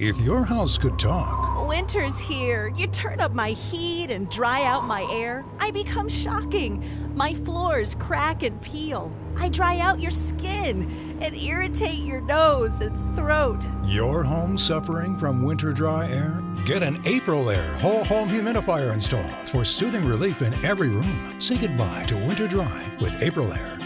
If your house could talk, Winter's here. You turn up my heat and dry out my air. I become shocking. My floors crack and peel. I dry out your skin and irritate your nose and throat. your home suffering from winter dry air? Get an Aprilaire whole home humidifier installed for soothing relief in every room. Say goodbye to winter dry with Aprilaire.